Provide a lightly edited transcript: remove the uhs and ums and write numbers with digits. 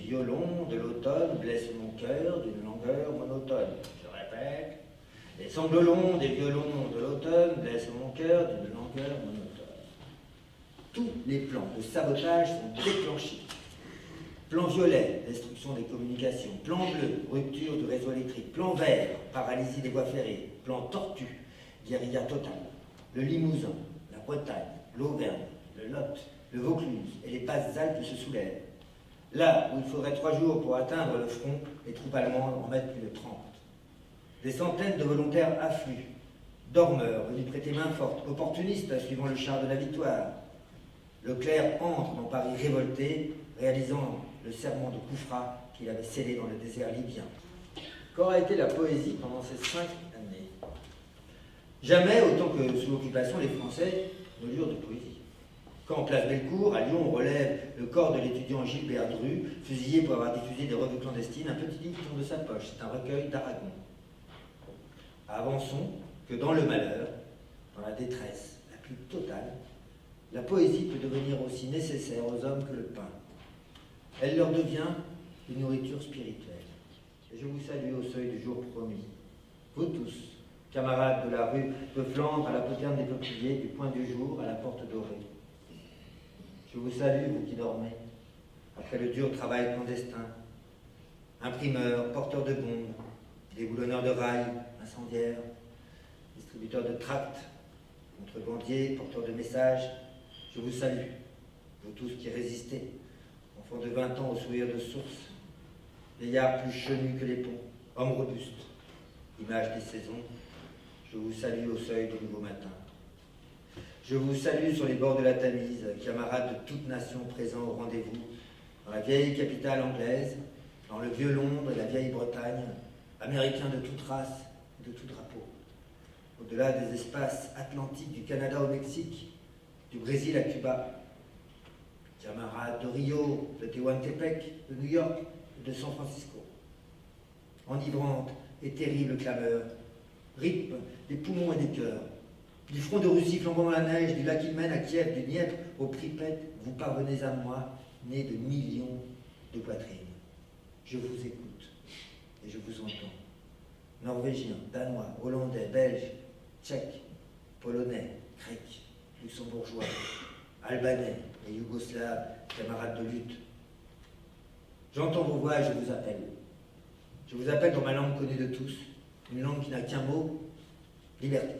violons de l'automne blessent mon cœur d'une langueur monotone. Je répète, les sanglots longs des violons de l'automne blessent mon cœur d'une langueur monotone. Tous les plans de sabotage sont déclenchés. Plan violet, destruction des communications. Plan bleu, rupture du réseau électrique. Plan vert, paralysie des voies ferrées. Plan tortue, guérilla totale. Le Limousin, la Bretagne, l'Auvergne, le Lot, le Vaucluse et les Basses-Alpes se soulèvent. Là où il faudrait 3 jours pour atteindre le front, les troupes allemandes en mettent plus de 30. Des centaines de volontaires affluent, dormeurs venus prêter main forte, opportunistes suivant le char de la victoire. Leclerc entre dans Paris révolté, réalisant le serment de Koufra qu'il avait scellé dans le désert libyen. Qu'aura été la poésie pendant ces 5 années? Jamais, autant que sous l'occupation, les Français ne lurent de poésie. Quand, place Bellecour, à Lyon, on relève le corps de l'étudiant Gilbert Dru, fusillé pour avoir diffusé des revues clandestines, un petit livre tombe de sa poche. C'est un recueil d'Aragon. Avançons que dans le malheur, dans la détresse la plus totale, la poésie peut devenir aussi nécessaire aux hommes que le pain. Elle leur devient une nourriture spirituelle. Et je vous salue au seuil du jour promis. Vous tous, camarades de la rue de Flandre à la poterne des peupliers, du point du jour à la porte dorée. Je vous salue, vous qui dormez, après le dur travail clandestin. Imprimeurs, porteurs de bombes, déboulonneurs de rails, incendiaires, distributeurs de tracts, contrebandiers, porteurs de messages. Je vous salue, vous tous qui résistez, enfants de 20 ans au sourire de source, vieillards plus chenus que les ponts, hommes robustes, image des saisons. Je vous salue au seuil du nouveau matin. Je vous salue sur les bords de la Tamise, camarades de toute nation présents au rendez-vous, dans la vieille capitale anglaise, dans le vieux Londres et la vieille Bretagne, américains de toute race et de tout drapeau. Au-delà des espaces atlantiques du Canada au Mexique, du Brésil à Cuba, camarades de Rio, de Tehuantepec, de New York et de San Francisco. Enivrante et terrible clameur, rythme des poumons et des cœurs. Du front de Russie flambant dans la neige, du lac Ilmen à Kiev, du Dniepr au Pripet, vous parvenez à moi, né de millions de poitrines. Je vous écoute et je vous entends. Norvégiens, Danois, Hollandais, Belges, Tchèques, Polonais, Grecs, Luxembourgeois, Albanais et Yougoslaves, camarades de lutte. J'entends vos voix et je vous appelle. Je vous appelle dans ma langue connue de tous, une langue qui n'a qu'un mot, liberté.